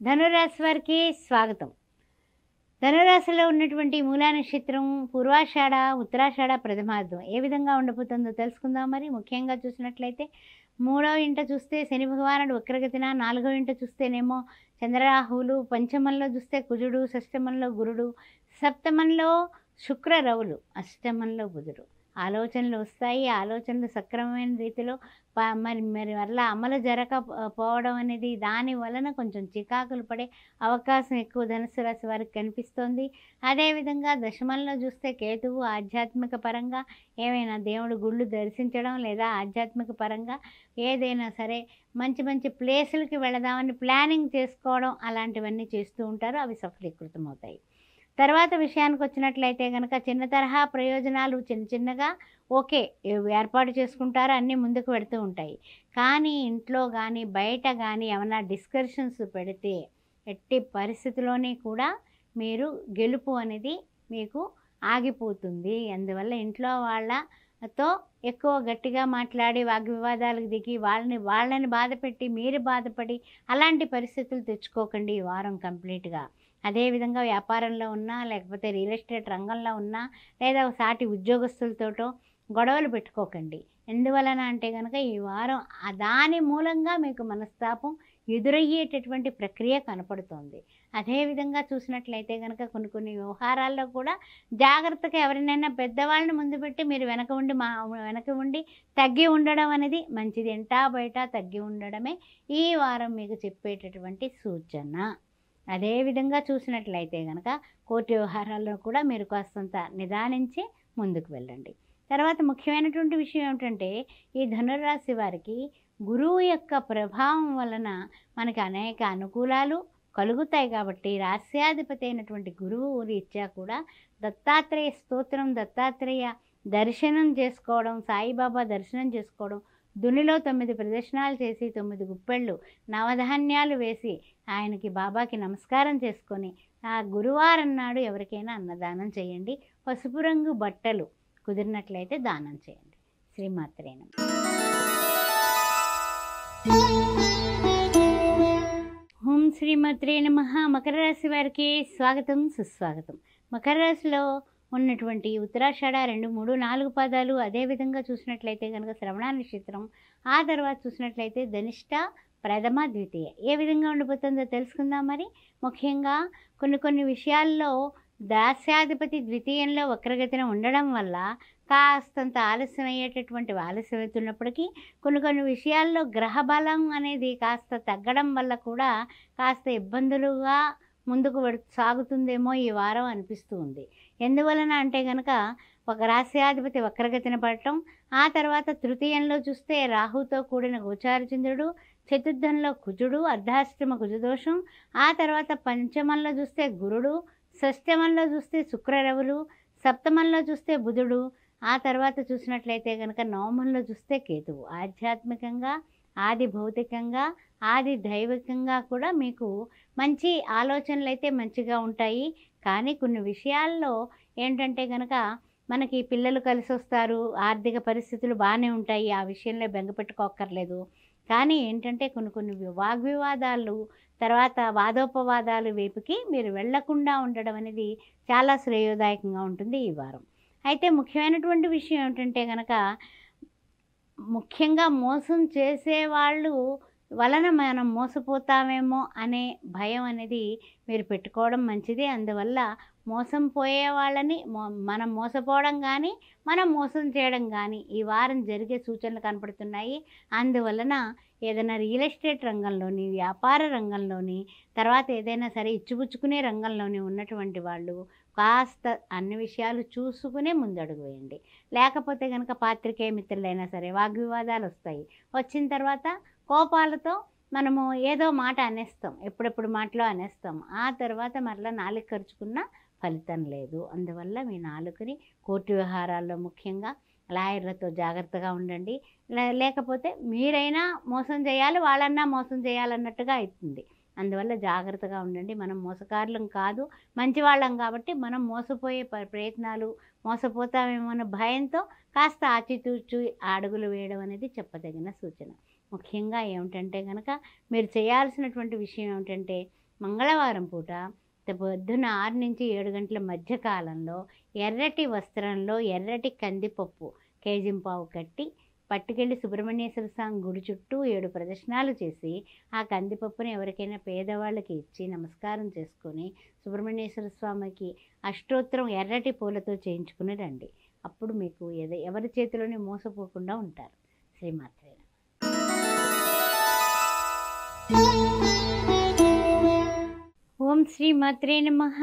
ధనురాశి వారికి స్వాగతం. ధనురాశిలో ఉన్నటువంటి మూలా నక్షత్రం పూర్వాషాఢ, ఉత్తరాషాఢ, ప్రథమార్థం ఏ విధంగా ఉండబోతుందో తెలుసుకుందాం. మరి ముఖ్యంగా చూసినట్లయితే 3వ ఇంట చూస్తే శని భగవానుడు వక్రగతిన, 4వ ఇంట చూస్తేనేమో చంద్రరాహువులు, పంచమంలో చూస్తే కుజుడు, షష్టమంలో గురుడు, సప్తమంలో శుక్ర రవులు, అష్టమంలో బుధుడు. ఆలోచనలు వస్తాయి. ఆలోచనలు సక్రమమైన రీతిలో మరి వల్ల అమలు జరగకపోవడం అనేది దాని వలన కొంచెం చికాకులు పడే అవకాశం ఎక్కువ ధనుసు రాశి వారికి కనిపిస్తోంది. అదేవిధంగా దశమంలో చూస్తే కేతువు ఆధ్యాత్మిక పరంగా ఏమైనా దేవుడు గుళ్ళు దర్శించడం, లేదా ఆధ్యాత్మిక పరంగా ఏదైనా సరే మంచి మంచి ప్లేసులకి వెళదామని ప్లానింగ్ చేసుకోవడం, అలాంటివన్నీ చేస్తూ ఉంటారు. అవి సఫలీకృతం అవుతాయి. తర్వాత విషయానికి వచ్చినట్లయితే కనుక చిన్న తరహా ప్రయోజనాలు చిన్నగా ఓకే ఏర్పాటు చేసుకుంటారు, అన్నీ ముందుకు పెడుతూ ఉంటాయి. కానీ ఇంట్లో కానీ బయట కానీ ఏమైనా డిస్కషన్స్ పెడితే ఎట్టి పరిస్థితిలోనే కూడా మీరు గెలుపు అనేది మీకు ఆగిపోతుంది. అందువల్ల ఇంట్లో వాళ్ళతో ఎక్కువ గట్టిగా మాట్లాడి వాగ్వివాదాలకు దిగి వాళ్ళని బాధపెట్టి మీరు బాధపడి అలాంటి పరిస్థితులు తెచ్చుకోకండి ఈ వారం కంప్లీట్గా. అదేవిధంగా వ్యాపారంలో ఉన్నా, లేకపోతే రియల్ ఎస్టేట్ రంగంలో ఉన్నా, లేదా సాటి ఉద్యోగస్తులతోటో గొడవలు పెట్టుకోకండి. ఎందువలన అంటే కనుక ఈ వారం దాని మూలంగా మీకు మనస్తాపం ఎదురయ్యేటటువంటి ప్రక్రియ కనపడుతోంది. అదేవిధంగా చూసినట్లయితే కనుక కొన్ని వ్యవహారాల్లో కూడా జాగ్రత్తగా ఎవరినైనా పెద్దవాళ్ళని ముందు పెట్టి మీరు వెనక ఉండి తగ్గి ఉండడం అనేది మంచిది. ఎంటా బయట తగ్గి ఉండడమే ఈ వారం మీకు చెప్పేటటువంటి సూచన. అదేవిధంగా చూసినట్లయితే కనుక కోర్టు వ్యవహారాల్లో కూడా మీరు కాస్తంత నిదానించి ముందుకు వెళ్ళండి. తర్వాత ముఖ్యమైనటువంటి విషయం ఏమిటంటే ఈ ధనురాశి వారికి గురువు యొక్క ప్రభావం వలన మనకి అనేక అనుకూలాలు కలుగుతాయి. కాబట్టి రాస్యాధిపతి అయినటువంటి గురువు రీత్యా కూడా దత్తాత్రేయ స్తోత్రం, దత్తాత్రేయ దర్శనం చేసుకోవడం, సాయిబాబా దర్శనం చేసుకోవడం, దునిలో 9 ప్రదక్షిణాలు చేసి 9 గుప్పెళ్ళు నవధాన్యాలు వేసి ఆయనకి బాబాకి నమస్కారం చేసుకొని ఆ గురువారం నాడు ఎవరికైనా అన్నదానం చేయండి. పసుపు రంగు బట్టలు కుదిరినట్లయితే దానం చేయండి. శ్రీమాత్రే నమః. ఓం శ్రీమాత్రే నమః. మకర రాశి వారికి స్వాగతం, సుస్వాగతం. మకర రాశిలో ఉన్నటువంటి ఉత్తరాషాఢ 2, 3, 4 పాదాలు, అదేవిధంగా చూసినట్లయితే కనుక శ్రవణ నక్షత్రం, ఆ తర్వాత చూసినట్లయితే ధనిష్ట, ప్రథమ, ద్వితీయ ఏ విధంగా ఉండిపోతుందో తెలుసుకుందాం. మరి ముఖ్యంగా కొన్ని విషయాల్లో దాస్యాధిపతి ద్వితీయంలో వక్రగతిన ఉండడం వల్ల కాస్తంత ఆలస్యం అవుతున్నప్పటికీ కొన్ని విషయాల్లో గ్రహ బలం అనేది కాస్త తగ్గడం వల్ల కూడా కాస్త ఇబ్బందులుగా ముందుకు సాగుతుందేమో ఈ వారం అనిపిస్తూ ఉంది. ఎందువలన అంటే కనుక ఒక రాస్యాధిపతి వక్రగతిన పడటం, ఆ తర్వాత తృతీయంలో చూస్తే రాహుతో కూడిన గోచార చంద్రుడు, చతుర్థంలో కుజుడు, అర్ధాష్టమ కుజదోషం, ఆ తర్వాత పంచమంలో చూస్తే గురుడు, షష్టమంలో చూస్తే శుక్రరవులు, సప్తమంలో చూస్తే బుధుడు, ఆ తర్వాత చూసినట్లయితే కనుక నవమంలో చూస్తే కేతువు. ఆధ్యాత్మికంగా, ఆది భౌతికంగా, ఆది దైవికంగా కూడా మీకు మంచి ఆలోచనలు అయితే మంచిగా ఉంటాయి. కానీ కొన్ని విషయాల్లో ఏంటంటే కనుక మనకి పిల్లలు కలిసి వస్తారు, ఆర్థిక పరిస్థితులు బాగానే ఉంటాయి, ఆ విషయంలో బెంగ పెట్టుకోక్కర్లేదు. కానీ ఏంటంటే కొన్ని వాగ్వివాదాలు, తర్వాత వాదోపవాదాలు వైపుకి మీరు వెళ్లకుండా ఉండడం అనేది చాలా శ్రేయోదాయకంగా ఉంటుంది ఈ వారం. అయితే ముఖ్యమైనటువంటి విషయం ఏమిటంటే కనుక ముఖ్యంగా మోసం చేసేవాళ్ళు వలన మనం మోసపోతామేమో అనే భయం అనేది మీరు పెట్టుకోవడం మంచిది. అందువల్ల మోసం పోయే వాళ్ళని మనం మోసపోవడం కానీ, మనం మోసం చేయడం కానీ ఈ వారం జరిగే సూచనలు కనపడుతున్నాయి. అందువలన ఏదైనా రియల్ ఎస్టేట్ రంగంలోని, వ్యాపార రంగంలోని, తర్వాత ఏదైనా సరే ఇచ్చిపుచ్చుకునే రంగంలోని ఉన్నటువంటి వాళ్ళు కాస్త అన్ని విషయాలు చూసుకునే ముందడుగు వేయండి. లేకపోతే కనుక పాత్రికేయ మిత్రులైనా సరే వాగ్వివాదాలు వస్తాయి. వచ్చిన తర్వాత కోపాలతో మనము ఏదో మాట అనేస్తాం, ఎప్పుడెప్పుడు మాటలో అనేస్తాం. ఆ తర్వాత మరలా నాలుక ఖర్చుకున్న ఫలితం లేదు. అందువల్ల మీ నాలుకని కోర్టు వ్యవహారాల్లో ముఖ్యంగా లాయర్లతో జాగ్రత్తగా ఉండండి. లేకపోతే మీరైనా మోసం చేయాలి, వాళ్ళన్నా మోసం చేయాలన్నట్టుగా అవుతుంది. అందువల్ల జాగ్రత్తగా ఉండండి. మనం మోసకారులం కాదు, మంచివాళ్ళం కాబట్టి మనం మోసపోయే ప్రయత్నాలు, మోసపోతామేమో అన్న భయంతో కాస్త ఆచితూచి అడుగులు వేయడం అనేది చెప్పదగిన సూచన. ముఖ్యంగా ఏమిటంటే కనుక మీరు చేయాల్సినటువంటి విషయం ఏమిటంటే మంగళవారం పూట పొద్దున్న 6 నుంచి 7 గంటల మధ్య కాలంలో ఎర్రటి వస్త్రంలో ఎర్రటి కందిపప్పు కేజింపావు కట్టి పట్టుకెళ్ళి సుబ్రహ్మణ్యేశ్వర స్వామి గుడి చుట్టూ 7 ప్రదక్షిణాలు చేసి ఆ కందిపప్పుని ఎవరికైనా పేదవాళ్ళకి ఇచ్చి నమస్కారం చేసుకొని సుబ్రహ్మణ్యేశ్వర స్వామికి అష్టోత్తరం ఎర్రటి పూలతో చేయించుకుని రండి. అప్పుడు మీకు ఎవరి చేతిలోనే మోసపోకుండా ఉంటారు. శ్రీమాత్రే. ఓం శ్రీమాత్రే నమః.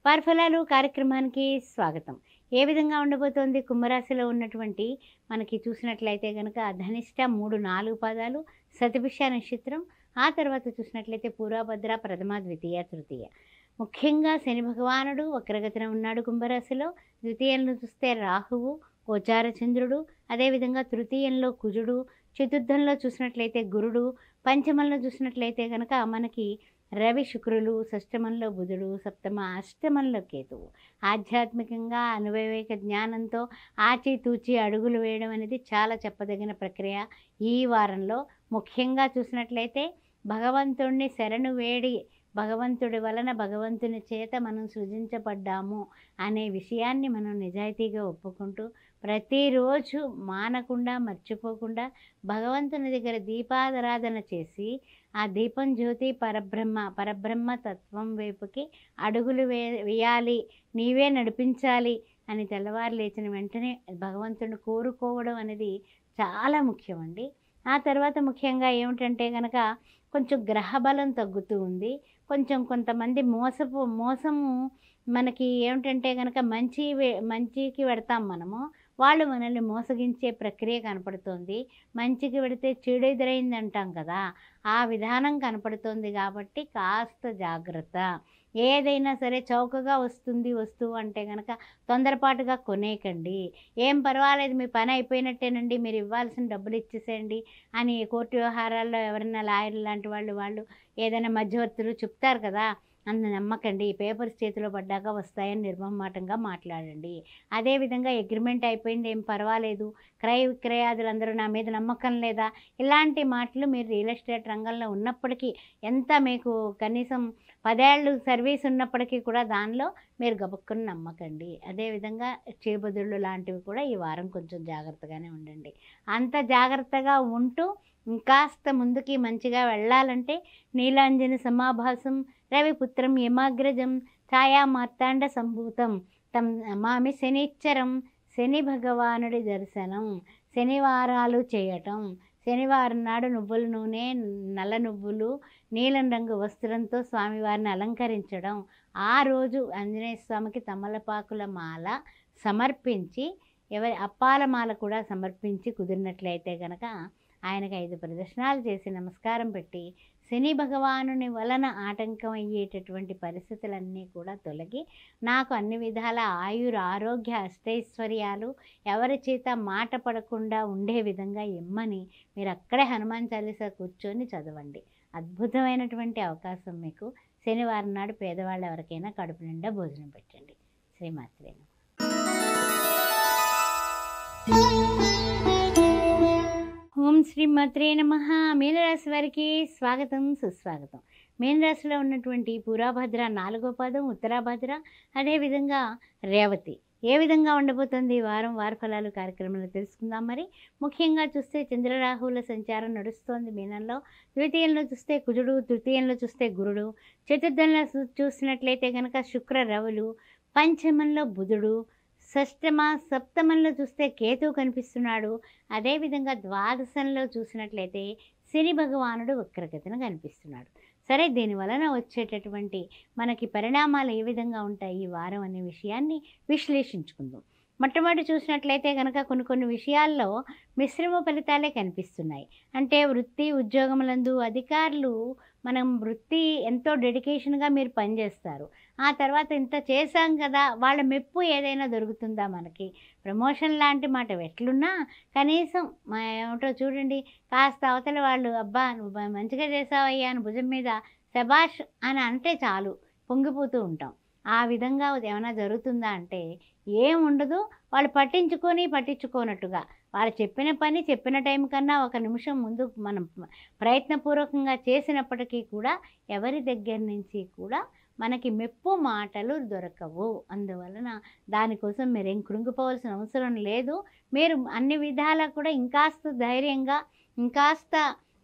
వారఫలాలు కార్యక్రమానికి స్వాగతం. ఏ విధంగా ఉండబోతోంది కుంభరాశిలో ఉన్నటువంటి మనకి చూసినట్లయితే కనుక ధనిష్ట 3, 4 పాదాలు, శతభిష నక్షత్రం, ఆ తర్వాత చూసినట్లయితే పూర్వభద్ర ప్రథమ, ద్వితీయ, తృతీయ. ముఖ్యంగా శని భగవానుడు వక్రగతిన ఉన్నాడు కుంభరాశిలో. ద్వితీయంలో చూస్తే రాహువు, గోచార చంద్రుడు, అదేవిధంగా తృతీయంలో కుజుడు, చతుర్థంలో చూసినట్లయితే గురుడు, పంచమంలో చూసినట్లయితే కనుక మనకి రవి శుక్రులు, షష్టమంలో బుధుడు, సప్తమ అష్టమంలో కేతువు. ఆధ్యాత్మికంగా అనుభవైక జ్ఞానంతో ఆచితూచి అడుగులు వేయడం అనేది చాలా చెప్పదగిన ప్రక్రియ ఈ వారంలో. ముఖ్యంగా చూసినట్లయితే భగవంతుడిని శరణు వేడి, భగవంతుడి వలన భగవంతుని చేత మనం సృజించబడ్డాము అనే విషయాన్ని మనం నిజాయితీగా ఒప్పుకుంటూ ప్రతిరోజు మానకుండా మర్చిపోకుండా భగవంతుని దగ్గర దీపారాధన చేసి ఆ దీపం జ్యోతి పరబ్రహ్మ తత్వం వైపుకి అడుగులు వేయాలి, నీవే నడిపించాలి అని తెల్లవారు లేచిన వెంటనే భగవంతుని కోరుకోవడం అనేది చాలా ముఖ్యమండి. ఆ తర్వాత ముఖ్యంగా ఏమిటంటే కనుక కొంచెం గ్రహబలం తగ్గుతూ ఉంది. కొంతమంది మోసము మనకి ఏమిటంటే కనుక మంచికి పెడతాం మనము, వాళ్ళు మనల్ని మోసగించే ప్రక్రియ కనపడుతోంది. మంచికి పెడితే చెడు ఎదురైంది అంటాం కదా, ఆ విధానం కనపడుతోంది. కాబట్టి కాస్త జాగ్రత్త. ఏదైనా సరే చౌకగా వస్తుంది వస్తువు అంటే కనుక తొందరపాటుగా కొనేయకండి. ఏం పర్వాలేదు, మీ పని అయిపోయినట్టేనండి, మీరు ఇవ్వాల్సిన డబ్బులు ఇచ్చేసేయండి అని కోర్టు వ్యవహారాల్లో ఎవరైనా లాయర్లు లాంటి వాళ్ళు ఏదైనా మధ్యవర్తులు చెప్తారు కదా, అంత నమ్మకండి. పేపర్స్ చేతిలో పడ్డాక వస్తాయని నిర్మమాటంగా మాట్లాడండి. అదేవిధంగా అగ్రిమెంట్ అయిపోయింది, ఏం పర్వాలేదు, క్రయ విక్రయాదులందరూ నా మీద నమ్మకం లేదా, ఇలాంటి మాటలు మీరు రియల్ ఎస్టేట్ రంగంలో ఉన్నప్పటికీ, ఎంత మీకు కనీసం 10 ఏళ్ళు సర్వీస్ ఉన్నప్పటికీ కూడా దానిలో మీరు గబుక్కుని నమ్మకండి. అదేవిధంగా చేబదుళ్ళు లాంటివి కూడా ఈ వారం కొంచెం జాగ్రత్తగానే ఉండండి. అంత జాగ్రత్తగా ఉంటూ ఇంకాస్త ముందుకి మంచిగా వెళ్ళాలంటే నీలాంజన సమాభాసం రవిపుత్రం యమాగ్రజం ఛాయా మార్తాండ సంభూతం తం మామి శనిచ్చరం, శని భగవానుడి దర్శనం, శనివారాలు చేయటం, శనివారం నాడు నువ్వుల నూనె, నల్ల నువ్వులు, నీలం రంగు వస్త్రంతో స్వామివారిని అలంకరించడం, ఆ రోజు ఆంజనేయ స్వామికి తమలపాకుల మాల సమర్పించి ఎవరి అప్పాలమాల కూడా సమర్పించి కుదిరినట్లయితే కనుక ఆయనకు 5 ప్రదక్షిణాలు చేసి నమస్కారం పెట్టి శని భగవానుని వలన ఆటంకం అయ్యేటటువంటి పరిస్థితులన్నీ కూడా తొలగి నాకు అన్ని విధాల ఆరోగ్య అష్టైశ్వర్యాలు ఎవరి చేత మాట పడకుండా ఉండే విధంగా ఇమ్మని మీరు అక్కడే హనుమాన్ చాలీసా కూర్చొని చదవండి. అద్భుతమైనటువంటి అవకాశం మీకు. శనివారం నాడు పేదవాళ్ళు ఎవరికైనా కడుపు నిండా భోజనం పెట్టండి. శ్రీమాత్రే నమః. ఓం శ్రీమాత్రే నమః. మీనరాశి వారికి స్వాగతం, సుస్వాగతం. మీనరాశిలో ఉన్నటువంటి పూర్వభద్ర 4వ పాదం, ఉత్తరాభద్ర, అదేవిధంగా రేవతి ఏ విధంగా ఉండబోతుంది ఈ వారం వార ఫలాలు కార్యక్రమంలో తెలుసుకుందాం. మరి ముఖ్యంగా చూస్తే చంద్రరాహువుల సంచారం నడుస్తోంది మీనంలో. ద్వితీయంలో చూస్తే కుజుడు, తృతీయంలో చూస్తే గురుడు, చతుర్థంలో చూసినట్లయితే కనుక శుక్ర రవులు, పంచమంలో బుధుడు, సప్తమంలో చూస్తే కేతువు కనిపిస్తున్నాడు. అదేవిధంగా ద్వాదశంలో చూసినట్లయితే శని భగవానుడు వక్రగతిన కనిపిస్తున్నాడు. సరే, దీనివలన వచ్చేటటువంటి మనకి పరిణామాలు ఏ విధంగా ఉంటాయి ఈ వారం అనే విషయాన్ని విశ్లేషించుకుందాం. మొట్టమొదటి చూసినట్లయితే కనుక కొన్ని విషయాల్లో మిశ్రమ ఫలితాలే కనిపిస్తున్నాయి. అంటే వృత్తి ఉద్యోగములందు అధికారులు మనం వృత్తి ఎంతో డెడికేషన్గా మీరు పనిచేస్తారు, ఆ తర్వాత ఇంత చేశాం కదా వాళ్ళ మెప్పు ఏదైనా దొరుకుతుందా మనకి? ప్రమోషన్ లాంటి మాట ఎట్లున్నా కనీసం ఏమిటో చూడండి, కాస్త అవతల వాళ్ళు అబ్బా నువ్వు మంచిగా చేసావయ్యా అని భుజం మీద శబాష్ అని అంటే చాలు పొంగిపోతూ ఉంటాం. ఆ విధంగా ఏమైనా జరుగుతుందా అంటే ఏం ఉండదు. వాళ్ళు పట్టించుకోనట్టుగా వాళ్ళు చెప్పిన పని చెప్పిన టైం కన్నా 1 నిమిషం ముందు మనం ప్రయత్నపూర్వకంగా చేసినప్పటికీ కూడా ఎవరి దగ్గర నుంచి కూడా మనకి మెప్పు మాటలు దొరకవు. అందువలన దానికోసం మీరేం కృంగిపోవాల్సిన అవసరం లేదు. మీరు అన్ని విధాలా కూడా ఇంకాస్త ధైర్యంగా, ఇంకాస్త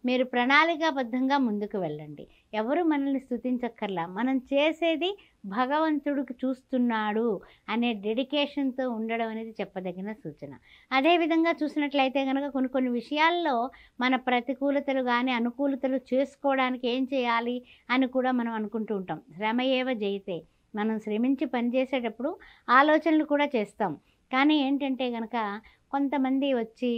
మీరు ప్రణాళికాబద్ధంగా ముందుకు వెళ్ళండి. ఎవరు మనల్ని స్తుతించక్కర్లా, మనం చేసేది భగవంతుడికి చూస్తున్నాడు అనే డెడికేషన్తో ఉండడం అనేది చెప్పదగిన సూచన. అదేవిధంగా చూసినట్లయితే కనుక కొన్ని విషయాల్లో మన ప్రతికూలతలు కానీ అనుకూలతలు చేసుకోవడానికి ఏం చేయాలి అని కూడా మనం అనుకుంటూ ఉంటాం. శ్రమ ఏవ జయితే, మనం శ్రమించి పనిచేసేటప్పుడు ఆలోచనలు కూడా చేస్తాం. కానీ ఏంటంటే కనుక కొంతమంది వచ్చి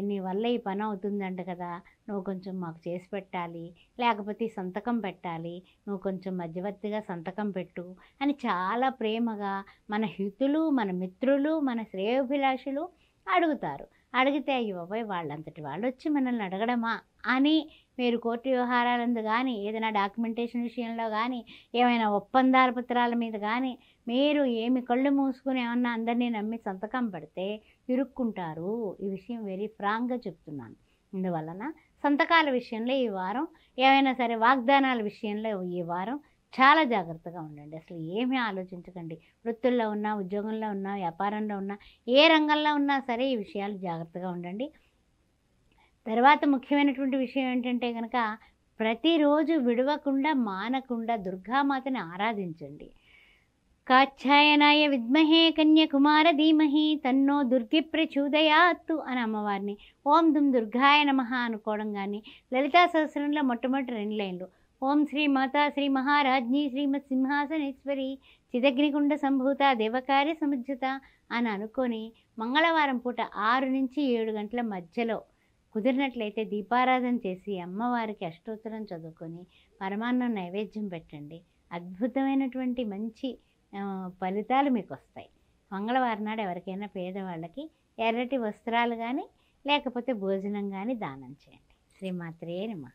నీ వల్ల ఈ పని అవుతుందంట కదా, నువ్వు కొంచెం మాకు చేసి పెట్టాలి, లేకపోతే సంతకం పెట్టాలి, నువ్వు కొంచెం మధ్యవర్తిగా సంతకం పెట్టు అని చాలా ప్రేమగా మన హితులు, మన మిత్రులు, మన శ్రేయోభిలాషులు అడుగుతారు. అడిగితే అయ్యో బాబాయ్ వాళ్ళంతటి వాళ్ళు వచ్చి మనల్ని అడగడమా అని మీరు కోర్టు వ్యవహారాలందు కానీ, ఏదైనా డాక్యుమెంటేషన్ విషయంలో కానీ, ఏమైనా ఒప్పందాల పత్రాల మీద కానీ మీరు ఏమి కళ్ళు మూసుకుని ఏమన్నా అందరినీ నమ్మి సంతకం పెడితే ఇరుక్కుంటారు. ఈ విషయం వెరీ ఫ్రాంక్గా చెప్తున్నాను. అందువలన సంతకాల విషయంలో ఈ వారం, ఏమైనా సరే వాగ్దానాల విషయంలో ఈ వారం చాలా జాగ్రత్తగా ఉండండి. అసలు ఏమీ ఆలోచించకండి. వృత్తుల్లో ఉన్నా, ఉద్యోగంలో ఉన్నా, వ్యాపారంలో ఉన్నా, ఏ రంగంలో ఉన్నా సరే ఈ విషయాలు జాగ్రత్తగా ఉండండి. తర్వాత ముఖ్యమైనటువంటి విషయం ఏంటంటే కనుక ప్రతిరోజు విడవకుండా మానకుండా దుర్గామాతని ఆరాధించండి. కాచ్యాయనాయ విద్మహే కన్యకుమార ధీమహి తన్నో దుర్గి ప్రచోదయాత్తు అని అమ్మవారిని ఓం దుమ్ దుర్గాయ నమః అనుకోవడం కానీ, లలితా సహస్రంలో మొట్టమొదటి 2 లైన్లు ఓం శ్రీ మాతా శ్రీ మహారాజ్ఞి శ్రీమత్ సింహాసనేశ్వరి చిదగ్నికుండ సంభూత దేవకార్య సముజ్జత అని అనుకొని మంగళవారం పూట 6 నుంచి 7 గంటల మధ్యలో కుదిరినట్లయితే దీపారాధన చేసి అమ్మవారికి అష్టోత్తరం చదువుకొని పరమాన్నం నైవేద్యం పెట్టండి. అద్భుతమైనటువంటి మంచి ఫలితాలు మీకు వస్తాయి. మంగళవారం నాడు ఎవరికైనా పేదవాళ్ళకి ఎర్రటి వస్త్రాలు కానీ లేకపోతే భోజనం కానీ దానం చేయండి. శ్రీమాత్రే నమః.